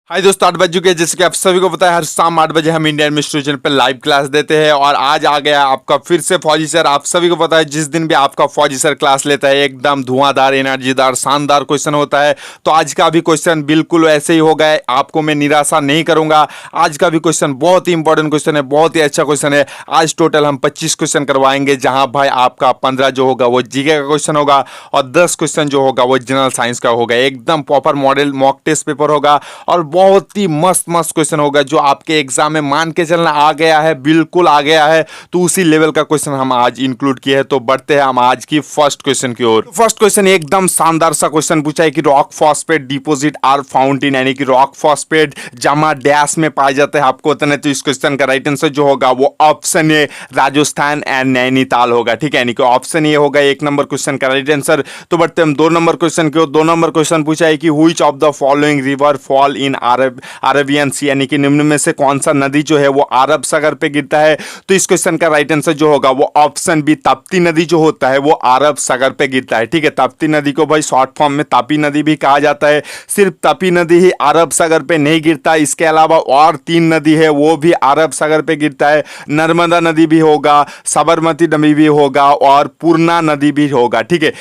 हाय दोस्तों, 8 बज चुके हैं। जैसे कि आप सभी को पता है, हर शाम 8 बजे हम इंडियन मिस्ट्री चैनल पर लाइव क्लास देते हैं। और आज आ गया आपका फिर से फौजी सर। आप सभी को पता है, जिस दिन भी आपका फौजी सर क्लास लेता है एकदम धुआंधार, एनर्जीदार, शानदार क्वेश्चन होता है। तो आज का भी क्वेश्चन बिल्कुल ऐसे ही होगा। आपको मैं निराशा नहीं करूंगा। आज का भी क्वेश्चन बहुत ही इंपॉर्टेंट क्वेश्चन है, बहुत ही अच्छा क्वेश्चन है। आज टोटल हम 25 क्वेश्चन करवाएंगे, जहां भाई आपका 15 जो होगा वो जीके का क्वेश्चन होगा और 10 क्वेश्चन जो होगा वो जनरल साइंस का होगा। एकदम proper model mock test paper होगा और बहुत ही मस्त मस्त क्वेश्चन होगा, जो आपके एग्जाम में मान के चलना आ गया है, बिल्कुल आ गया है। तो उसी लेवल का क्वेश्चन हम आज इंक्लूड किए हैं। तो बढ़ते हैं हम आज की फर्स्ट क्वेश्चन की ओर। फर्स्ट क्वेश्चन एकदम शानदार सा क्वेश्चन पूछा है कि rock phosphate deposit are found in, यानी कि रॉक फॉस्फेट जमा डैश में पाए जाते हैं आपको बताना है। तो इस क्वेश्चन का राइट आंसर जो होगा वो option A Rajasthan and Nainital होगा। ठीक है, यानी कि ऑप्शन ए होगा एक नंबर क्वेश्चन का राइट आंसर। तो बढ़ते हम 2 नंबर क्वेश्चन की ओर। 2 नंबर क्वेश्चन पूछा है कि which of the following river fall in Arabian sea, यानी कि निम्न में से कौन सा नदी जो है वो अरब सागर पे गिरता है। तो इस क्वेश्चन का राइट आंसर जो होगा वो ऑप्शन बी ताप्ती नदी जो होता है वो अरब सागर पे गिरता है। ठीक है, ताप्ती नदी को भाई शॉर्ट फॉर्म में तापी नदी भी कहा जाता है। सिर्फ तापी नदी ही अरब सागर पे नहीं गिरता, इसके अलावा और 3 नदी है वो भी अरब सागर पे गिरता है। नर्मदा नदी भी होगा, साबरमती नदी भी होगा और पूर्णा नदी भी होगा। ठीक है,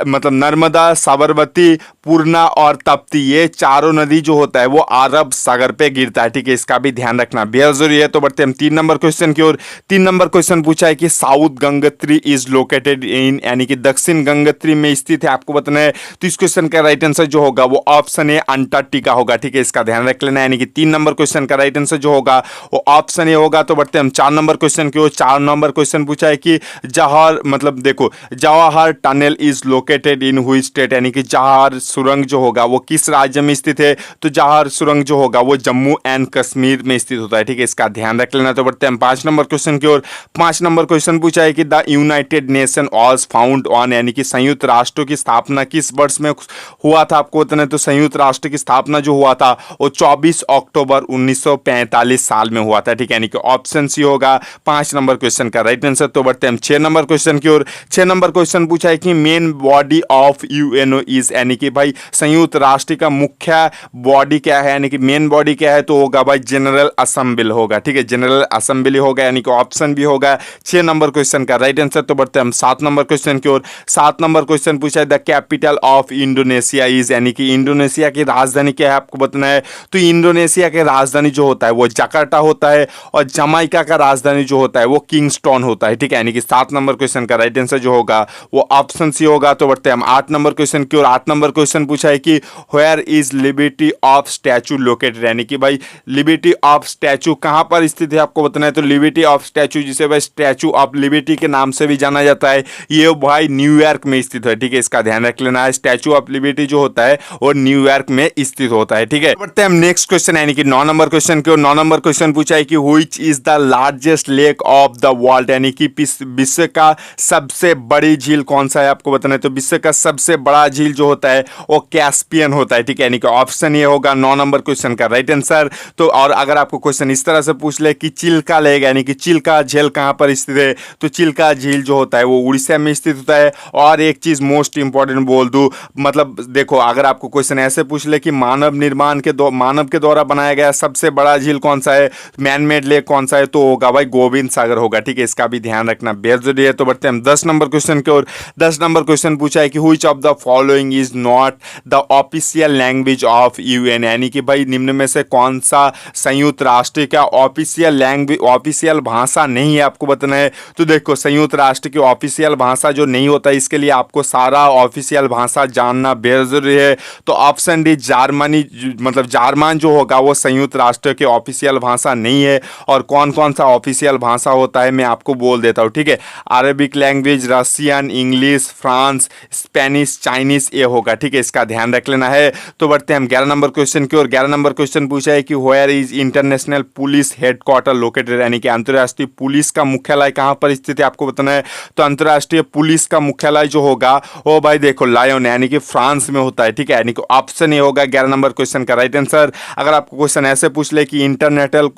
मतलब नर्मदा, साबरमती, पूर्णा और तप्ती, ये चारों नदी जो होता है वो अरब सागर पे गिरता है। ठीक है, इसका भी ध्यान रखना बेहद जरूरी है। तो बढ़ते हम 3 नंबर क्वेश्चन की ओर। 3 नंबर क्वेश्चन पूछा है कि south Gangotri is located in, यानी कि दक्षिण गंगोत्री में स्थित है, आपको बताना है। तो इस क्वेश्चन का राइट आंसर जो होगा वो ऑप्शन ए अंटार्कटिका होगा। ठीक है, इसका ध्यान रख लेना, यानी कि 3 नंबर क्वेश्चन का राइट आंसर जो होगा वो ऑप्शन ए होगा। तो बढ़ते हम 4 नंबर क्वेश्चन की ओर। 4 नंबर क्वेश्चन पूछा है कि जवाहर, मतलब देखो, Jawahar tunnel is located in हुई स्टेट, यानी कि जवाहर सुरंग जो होगा वो किस राज्य में स्थित है। तो जवाहर सुरंग जो होगा वो जम्मू एंड कश्मीर में स्थित होता है। ठीक है, इसका ध्यान रख लेना। तो बढ़ते हैं 5 नंबर क्वेश्चन की ओर। 5 नंबर क्वेश्चन पूछा है कि the United nation was found on, यानी कि संयुक्त राष्ट्रों की स्थापना किस वर्ष में हुआ था, आपको बताना है। तो संयुक्त राष्ट्र की स्थापना जो हुआ था वो 24 अक्टूबर 1945 साल में हुआ था। ठीक है, यानी कि ऑप्शन सी होगा 5 नंबर क्वेश्चन का राइट आंसर। तो बढ़ते हैं 6 नंबर क्वेश्चन की ओर। 6 नंबर क्वेश्चन पूछा है कि main body of UNO is, यानी कि भाई संयुक्त राष्ट्र का मुख्य बॉडी क्या है, यानी कि मेन बॉडी क्या है। तो होगा भाई जनरल असेंबली होगा। ठीक है, जनरल असेंबली होगा, यानी कि ऑप्शन भी होगा 6 नंबर क्वेश्चन का राइट आंसर। तो बढ़ते हम 7 नंबर क्वेश्चन की ओर। 7 नंबर क्वेश्चन पूछा है the capital of Indonesia is, यानी कि इंडोनेशिया की राजधानी क्या है, आपको बताना है। तो इंडोनेशिया की राजधानी जो होता है वो जकार्ता होता है और जमाइका का राजधानी जो होता है वो किंगस्टन होता है। ठीक है, यानी कि 7 नंबर क्वेश्चन का राइट आंसर जो होगा वो ऑप्शन सी होगा। तो बढ़ते हम 8 नंबर क्वेश्चन की ओर। 8 नंबर क्वेश्चन पूछा है कि where is liberty of statue located, यानी कि भाई लिबर्टी ऑफ स्टैचू कहां पर स्थित है, आपको बताना है। तो लिबर्टी ऑफ स्टैचू, जिसे भाई स्टैचू ऑफ लिबर्टी के नाम से भी जाना जाता है, ये भाई न्यूयॉर्क में स्थित है। ठीक है, इसका ध्यान रख लेना है। स्टैचू ऑफ लिबर्टी जो होता है वो न्यूयॉर्क में स्थित होता है। ठीक है, बढ़ते हैं हम नेक्स्ट क्वेश्चन, यानी कि 9 नंबर क्वेश्चन की ओर। 9 नंबर क्वेश्चन पूछा है कि which is the largest lake of the world, यानी कि विश्व का सबसे बड़ी झील कौन सा है, आपको बताना है। तो विश्व का सबसे बड़ा झील जो होता है वो कैस्पियन होता है। ठीक है, यानी कि ऑप्शन ये होगा 9 नंबर क्वेश्चन का राइट आंसर। तो और अगर आपको क्वेश्चन इस तरह से पूछ ले कि चिल्का लेक, यानी कि चिल्का झील कहां पर स्थित है, तो चिल्का झील जो होता है वो उड़ीसा में स्थित होता है। और एक चीज मोस्ट इंपॉर्टेंट बोल दूं, मतलब देखो, अगर आपको क्वेश्चन ऐसे पूछ ले कि मानव के द्वारा बनाया गया सबसे बड़ा झील कौन सा है, मैन मेड लेक कौन सा है, तो होगा भाई गोविंद सागर होगा। ठीक है, इसका भी ध्यान रखना बेहद जरूरी है। तो बढ़ते हैं 10 नंबर क्वेश्चन की ओर। 10 नंबर क्वेश्चन पूछा है कि which of the following is not the official language of UN, यानी कि भाई निम्न में से कौन सा संयुक्त राष्ट्र का ऑफिशियल लैंग्वेज, ऑफिशियल भाषा नहीं है, आपको बताना है। तो देखो, संयुक्त राष्ट्र की ऑफिशियल भाषा जो नहीं होता, इसके लिए आपको सारा ऑफिशियल भाषा जानना बेहद जरूरी है। तो ऑप्शन डी जर्मनी, मतलब जर्मन जो होगा वो संयुक्त राष्ट्र की ऑफिशियल भाषा नहीं है। और कौन कौन सा ऑफिशियल भाषा होता है मैं आपको बोल देता हूँ। ठीक है, Arabic language, Russian, English, France, Spanish, Chinese, ये होगा। ठीक है, इसका ध्यान रख लेना है। तो बढ़ते हैं हम 11 नंबर क्वेश्चन की ओर। 11 नंबर क्वेश्चन पूछा है कि where is international police headquarter located, यानी कि अंतर्राष्ट्रीय पुलिस का मुख्यालय कहां पर स्थित है, आपको बताना है। तो अंतर्राष्ट्रीय पुलिस का मुख्यालय जो होगा वो भाई देखो लायन, यानी कि फ्रांस में होता है। ठीक है, यानी कि ऑप्शन ए होगा 11 नंबर क्वेश्चन का राइट आंसर। अगर आपको क्वेश्चन ऐसे पूछ ले कि इंटरनेशनल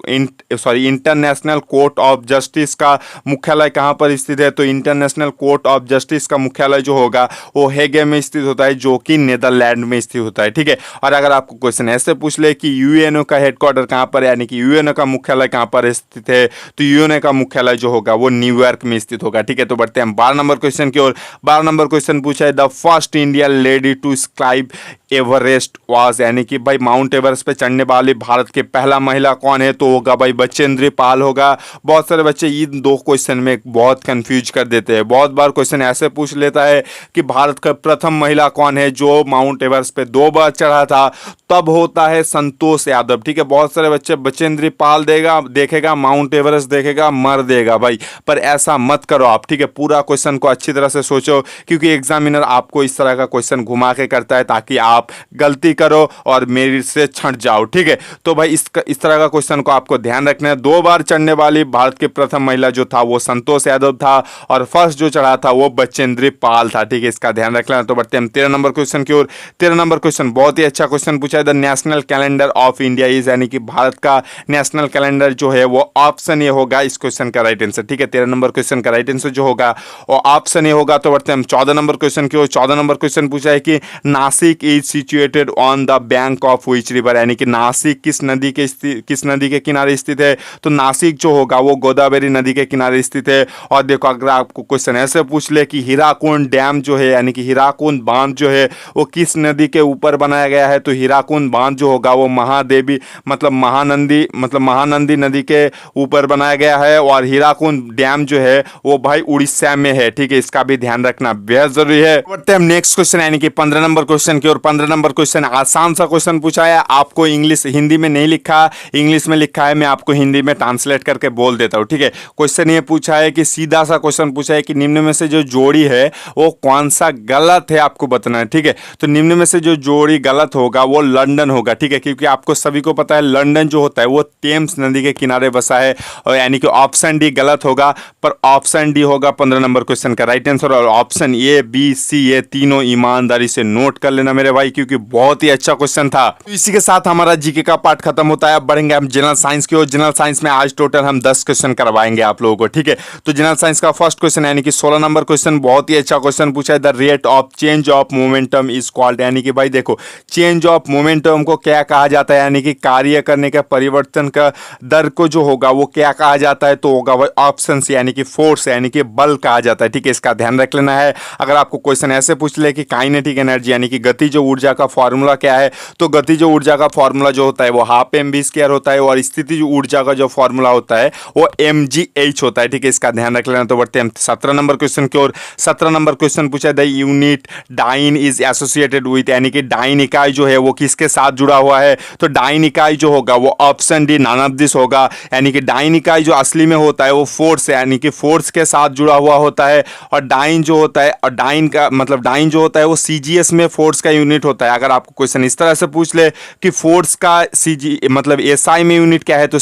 कोर्ट ऑफ जस्टिस का मुख्यालय कहां पर स्थित है, तो इंटरनेशनल कोर्ट ऑफ जस्टिस का मुख्यालय जो होगा वो हेगे में स्थित होता है, जो कि नीदरलैंड में स्थित होता है। ठीक है, और अगर आपको क्वेश्चन ऐसे ऐसे पूछ ले कि यूएनओ का हेडक्वार्टर कहाँ पर है, यानी कि यूएनओ का मुख्यालय कहाँ पर स्थित है, तो यूएनओ का मुख्यालय जो होगा वो न्यूयॉर्क में स्थित होगा। ठीक है, तो बढ़ते हैं 12 नंबर क्वेश्चन की ओर। 12 नंबर क्वेश्चन पूछा है the first Indian lady to scale Everest was, यानी कि भाई माउंट एवरेस्ट पे चढ़ने वाली भारत के पहला महिला कौन है, तो होगा भाई बचेंद्री पाल होगा। बहुत सारे बच्चे इन दो क्वेश्चन में बहुत कंफ्यूज कर देते हैं। बहुत बार क्वेश्चन ऐसे पूछ लेता है कि भारत का प्रथम महिला कौन है जो माउंट एवरेस्ट पे 2 बार चढ़ा था, तब होता है संतोष यादव। ठीक है, बहुत सारे बच्चे बचेंद्री पाल देखेगा माउंट एवरेस्ट देखेगा मर देगा भाई, पर ऐसा मत करो आप। ठीक है, पूरा क्वेश्चन को अच्छी तरह से सोचो, क्योंकि एग्जामिनर आपको इस तरह का क्वेश्चन घुमा के करता है ताकि आप गलती करो और मेरिट से छंट जाओ। ठीक है, तो भाई इस तरह का क्वेश्चन को आपको ध्यान रखना है। 2 बार चढ़ने वाली भारत के प्रथम महिला जो था वो संतोष यादव था, और फर्स्ट जो चढ़ा था वो बचेंद्री पाल था। ठीक है, इसका ध्यान रखना। तो बढ़ते हैं 13 नंबर क्वेश्चन की ओर। 13 नंबर क्वेश्चन बहुत ही अच्छा क्वेश्चन पूछा है। The national calendar of India is, यानी कि भारत का नेशनल कैलेंडर जो है वो ऑप्शन ए होगा इस क्वेश्चन का राइट आंसर। ठीक है, 13 नंबर क्वेश्चन का राइट आंसर जो होगा वो ऑप्शन ए होगा। तो बढ़ते हैं हम 14 नंबर क्वेश्चन की ओर। 14 नंबर क्वेश्चन पूछा है कि Nashik is situated on the bank of which river, यानी कि नासिक किस नदी के किनारे स्थित है, तो नासिक जो होगा वो गोदावरी नदी के किनारे स्थित है। और देखो अगर आपको क्वेश्चन ऐसे पूछ ले कि हीराकुंड डैम जो है, यानी कि हीराकुंड बांध जो है वो किस नदी के ऊपर बनाया गया है, तो हीराकुंड बांध जो होगा वो महादेवी महानंदी नदी के ऊपर बनाया गया है, और हीराकुंड डैम जो है वो भाई उड़ीसा में है। ठीक है, इसका भी ध्यान रखना बेहद जरूरी है। बढ़ते हैं हम नेक्स्ट क्वेश्चन यानी कि 15 नंबर क्वेश्चन की ओर। 15 नंबर क्वेश्चन आसान सा क्वेश्चन पूछा है, आपको इंग्लिश हिंदी में नहीं लिखा, इंग्लिश में लिखा है, मैं आपको हिंदी में ट्रांसलेट करके बोल देता हूँ। ठीक है, क्वेश्चन ये पूछा है कि सीधा सा क्वेश्चन पूछा है कि निम्न में से जो जोड़ी है वो कौन सा गलत है आपको बताना है। ठीक है, तो निम्न में से जो जोड़ी गलत होगा वो लंदन होगा। ठीक है, क्योंकि आपको सभी को पता है लंदन जो होता है वो टेम्स नदी के किनारे बसा है, और यानी कि ऑप्शन डी गलत होगा, पर ऑप्शन डी होगा 15 नंबर क्वेश्चन का राइट आंसर। और ऑप्शन ए बी सी ये तीनों ईमानदारी से नोट कर लेना मेरे भाई, क्योंकि बहुत ही अच्छा क्वेश्चन था। तो इसी के साथ हमारा जीके का पार्ट खत्म होता है। अब बढ़ेंगे हम जनरल साइंस की ओर। जनरल साइंस में आज टोटल हम 10 क्वेश्चन करवाएंगे आप लोगों को। ठीक है, तो जनरल साइंस का फर्स्ट क्वेश्चन यानी कि 16 नंबर क्वेश्चन बहुत ही अच्छा क्वेश्चन पूछा है। The rate of change of momentum is called, यानी कि भाई देखो चेंज ऑफ मोमेंटम को क्या कहा जाता है, यानी कि कार्य करने का परिवर्तन का दर को जो होगा वो क्या कहा जाता है, तो होगा भाई ऑप्शन सी यानी कि फोर्स यानी कि बल कहा जाता है। ठीक है, इसका ध्यान रख लेना है। अगर आपको क्वेश्चन ऐसे पूछ ले कि काइनेटिक एनर्जी यानी कि गतिज ऊर्जा का फॉर्मूला क्या है, तो गतिज ऊर्जा का फॉर्मूला जो होता है वो हाफ mv² होता है, और स्थितिज ऊर्जा का जो फॉर्मूला होता है वो mgh होता है। ठीक है, इसका ध्यान रख लेना। तो बढ़ते हैं 17 नंबर क्वेश्चन की ओर। 17 नंबर क्वेश्चन पूछा है the unit dyne is associated with, यानी कि डाइन इकाई जो है वो किसके साथ जुड़ा हुआ है, तो डाइन इकाई जो होगा वो option D none of this होगा, यानी कि डाइन इकाई जो असली में होता है वो फोर्स है, यानी कि फोर्स के साथ जुड़ा हुआ होता है। और डाइन जो होता है, और डाइन का मतलब डाइन जो होता है वो सीजीएस में फोर्स का यूनिट होता है। अगर आपको क्वेश्चन इस तरह से पूछ ले कि फोर्स का सीजी मतलब एसआई में यूनिट क्या है, तो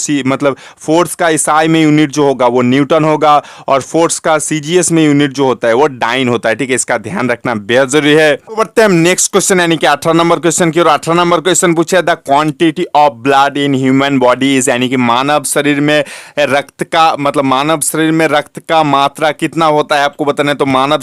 फोर्स का एसआई में यूनिट जो होगा वो न्यूटन होगा, और फोर्स का सीजीएस में यूनिट जो होता है वो डाइन होता है। ठीक है, इसका ध्यान रखना बेहद जरूरी है। तो बढ़ते हैं हम नेक्स्ट क्वेश्चन यानी कि 18 नंबर क्वेश्चन की ओर। 18 नंबर क्वेश्चन पूछा है the quantity of blood in human body is, यानी कि मानव शरीर में रक्त का मात्रा कितना होता है आपको बताना है। तो मानव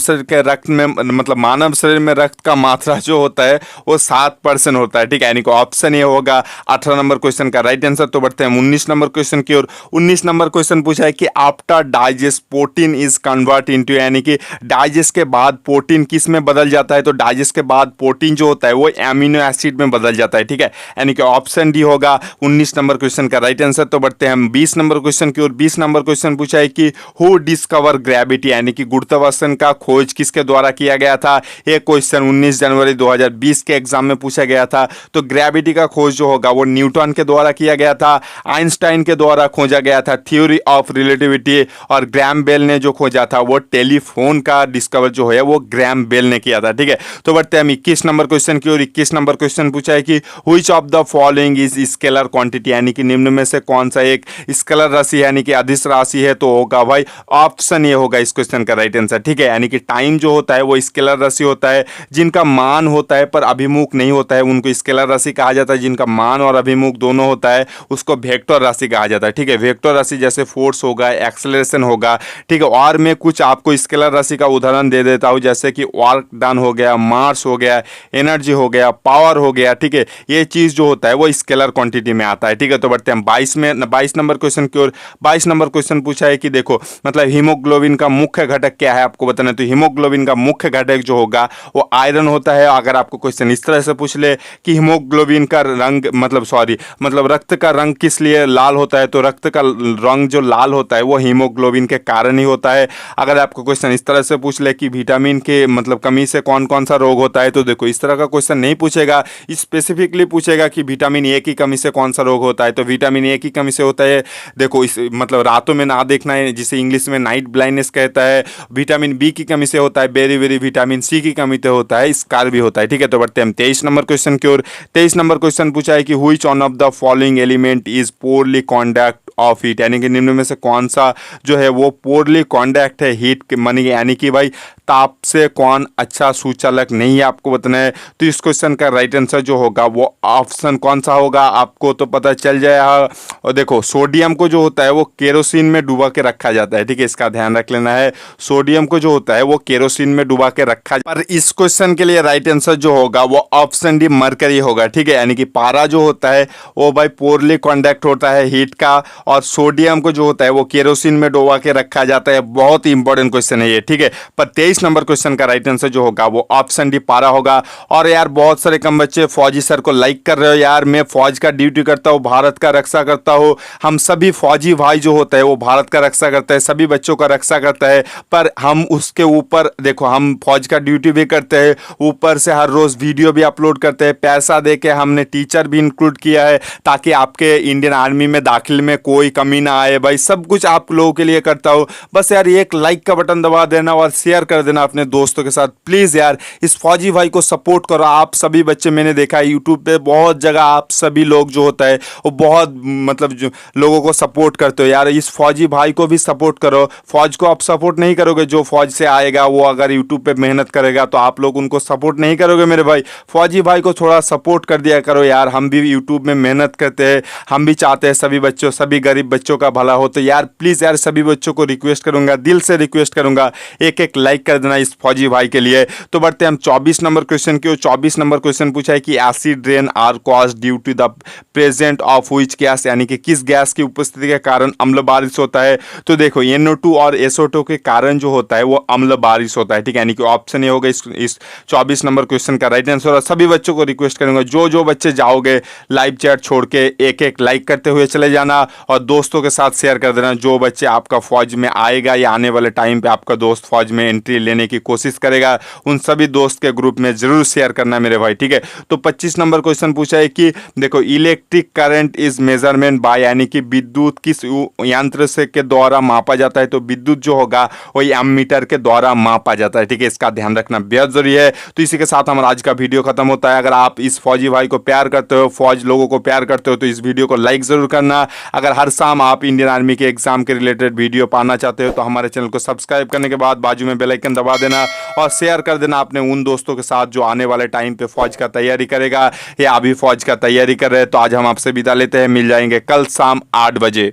शरीर में रक्त का मात्रा जो होता है वो 7% होता है। ठीक है, यानी कि ऑप्शन ये होगा 18 नंबर क्वेश्चन का राइट आंसर। तो बढ़ते हैं 19 नंबर क्वेश्चन की ओर। 19 नंबर क्वेश्चन पूछा है कि after digest protein is convert into, यानी कि डाइजेस्ट के बाद प्रोटीन किस में बदल जाता है, तो डाइजेस्ट के बाद प्रोटीन जो होता है वो एमिनो एसिड में बदल जाता है। ठीक है, यानी कि ऑप्शन डी होगा 19 नंबर क्वेश्चन का राइट आंसर। तो बढ़ते हैं हम 20 नंबर क्वेश्चन की ओर। 20 नंबर क्वेश्चन पूछा है कि हु डिस्कवर ग्रेविटी, यानी कि गुरुत्वाकर्षण का खोज किसके द्वारा किया गया था। ये क्वेश्चन 19 जनवरी 2020 के एग्जाम में पूछा गया था। तो ग्रेविटी का खोज जो होगा वो न्यूटन के द्वारा किया गया था, आइंस्टाइन के द्वारा खोजा गया था थ्योरी ऑफ रिलेटिविटी, और ग्रैम बेल ने जो खोजा था वो टेलीफोन का डिस्कवर जो है वो ग्रैम बेल ने किया था। ठीक है, तो बढ़ते हैं हम 21 नंबर क्वेश्चन की ओर। 21 नंबर क्वेश्चन पूछा है कि which of the following is scalar quantity, यानी कि निम्न में से कौन सा एक स्केलर राशि यानी कि अदिश राशि है, तो होगा भाई ऑप्शन ये होगा इस क्वेश्चन का राइट आंसर। ठीक है, यानी कि टाइम जो होता है वो स्केलर राशि होता है, जिनका मान होता है पर अभिमुख नहीं होता है उनको स्केलर राशि कहा जाता है, जिनका मान और अभिमुख दोनों होता है उसको वेक्टर राशि कहा जाता है। ठीक है, वेक्टर राशि जैसे फोर्स होगा, एक्सेलरेशन होगा। ठीक है, और मैं कुछ आपको स्केलर राशि का उदाहरण दे देता हूं, जैसे कि वर्क डन हो गया, मास हो गया, एनर्जी हो गया, पावर हो गया। ठीक है, ये चीज़ जो होता है वो स्केलर क्वांटिटी में आता है, ठीक है। तो बढ़ते हैं 22 नंबर क्वेश्चन की ओर। 22 नंबर क्वेश्चन पूछा है कि देखो मतलब हीमोग्लोबिन का मुख्य घटक क्या है आपको बताना है। तो हीमोग्लोबिन का मुख्य घटक जो होगा वो आयरन होता है। अगर आपको क्वेश्चन इस तरह से पूछ ले कि हीमोग्लोबिन का रंग मतलब रक्त का रंग किस लिए लाल होता है, तो रक्त का रंग जो लाल होता है वो हीमोग्लोबिन के कारण ही होता है। अगर आपको क्वेश्चन इस तरह से पूछ ले कि विटामिन के मतलब कमी से कौन कौन सा रोग होता है, तो देखो इस तरह का क्वेश्चन नहीं पूछेगा, स्पेसिफिकली पूछेगा कि विटामिन ए की कमी से कौन सा रोग होता है। तो विटामिन ए की कमी से होता है देखो इस मतलब रातों में ना देखना है, जिसे इंग्लिश में नाइट ब्लाइंडनेस कहता है। विटामिन बी की कमी से होता है बेरी विटामिन सी की कमी से होता है स्कार भी होता है, ठीक है। तो बढ़ते हैं हम 23 नंबर क्वेश्चन की ओर। 23 नंबर क्वेश्चन पूछा है कि which one of the following element is poorly conduct of heat, यानी कि निम्न में से कौन सा जो है वो पोरली कॉन्डक्ट है हीट के मानी, यानी कि भाई ताप से कौन अच्छा सुचालक नहीं है, आपको बताना है। तो इस क्वेश्चन का राइट आंसर जो होगा वो ऑप्शन कौन सा होगा आपको तो पता चल जाएगा। और देखो सोडियम को जो होता है वो केरोसिन में डुबा के रखा जाता है, ठीक है, इसका ध्यान रख लेना है। सोडियम को जो होता है वो केरोसिन में डुबा के रखा, पर इस क्वेश्चन के लिए राइट आंसर जो होगा वो ऑप्शन डी मरकरी होगा, ठीक है। यानी कि पारा जो होता है वो भाई पोरली कॉन्डक्ट होता है हीट का, और सोडियम को जो होता है वो केरोसिन में डुबा के रखा जाता है। बहुत ही इंपॉर्टेंट क्वेश्चन है ये, ठीक है। पर 23 नंबर क्वेश्चन का राइट आंसर जो होगा वो ऑप्शन डी पारा होगा। और यार बहुत सारे कम बच्चे फौजी सर को लाइक कर रहे हो, यार मैं फौज का ड्यूटी करता हूँ, भारत का रक्षा करता हूँ। हम सभी फौजी भाई जो होता है वो भारत का रक्षा करता है, सभी बच्चों का रक्षा करता है, पर हम उसके ऊपर देखो हम फौज का ड्यूटी भी करते हैं, ऊपर से हर रोज वीडियो भी अपलोड करते हैं, पैसा दे के हमने टीचर भी इंक्लूड किया है ताकि आपके इंडियन आर्मी में दाखिल में कोई कमी ना आए। भाई सब कुछ आप लोगों के लिए करता हूँ, बस यार एक लाइक का बटन दबा देना और शेयर कर देना अपने दोस्तों के साथ प्लीज़। यार इस फौजी भाई को सपोर्ट करो। आप सभी बच्चे मैंने देखा है यूट्यूब पे बहुत जगह आप सभी लोग जो होता है वो बहुत मतलब जो लोगों को सपोर्ट करते हो, यार इस फौजी भाई को भी सपोर्ट करो। फौज को आप सपोर्ट नहीं करोगे, जो फौज से आएगा वो अगर यूट्यूब पे मेहनत करेगा तो आप लोग उनको सपोर्ट नहीं करोगे मेरे भाई। फौजी भाई को थोड़ा सपोर्ट कर दिया करो यार, हम भी यूट्यूब में मेहनत करते हैं, हम भी चाहते हैं सभी बच्चों सभी गरीब बच्चों का भला हो। तो यार प्लीज़ यार सभी बच्चों को रिक्वेस्ट करूंगा, दिल से रिक्वेस्ट करूंगा, एक एक लाइक कर देना इस फौजी भाई के लिए। तो बढ़ते हैं हम 24 नंबर क्वेश्चन की ओर। 24 नंबर क्वेश्चन पूछा है कि acid rain are cause due to the present of which gas, यानी कि किस गैस की उपस्थिति के कारण अम्ल बारिश होता है। तो देखो NO2 और SO2 के कारण जो होता है वो अम्ल बारिश होता है, ठीक है। यानी कि ऑप्शन ये होगा इस 24 नंबर क्वेश्चन का राइट आंसर। और सभी बच्चों को रिक्वेस्ट करूंगा जो जो बच्चे जाओगे लाइव चैट छोड़ के एक एक लाइक करते हुए चले जाना और दोस्तों के साथ शेयर कर देना। जो बच्चे आपका फौज में आएगा या आने वाले टाइम पे आपका दोस्त फौज में एंट्री लेने की कोशिश करेगा, उन सभी दोस्त के ग्रुप में जरूर शेयर करना मेरे भाई, ठीक है। तो 25 नंबर क्वेश्चन पूछा है कि देखो electric current is measurement by, यानी कि विद्युत किस यंत्र से के द्वारा मापा जाता है। तो विद्युत जो होगा वो एमीटर के द्वारा मापा जाता है, ठीक है, इसका ध्यान रखना बेहद जरूरी है। तो इसी के साथ हमारा आज का वीडियो खत्म होता है। अगर आप इस फौजी भाई को प्यार करते हो, फौज लोगों को प्यार करते हो, तो इस वीडियो को लाइक जरूर करना। अगर हर शाम आप इंडियन आर्मी के एग्जाम के रिलेटेड वीडियो पाना चाहते हो तो हमारे चैनल को सब्सक्राइब करने के बाद बाजू में बेल आइकन दबा देना और शेयर कर देना अपने उन दोस्तों के साथ जो आने वाले टाइम पे फौज का तैयारी करेगा या अभी फौज का तैयारी कर रहे हैं। तो आज हम आपसे विदा लेते हैं, मिल जाएंगे कल शाम 8 बजे।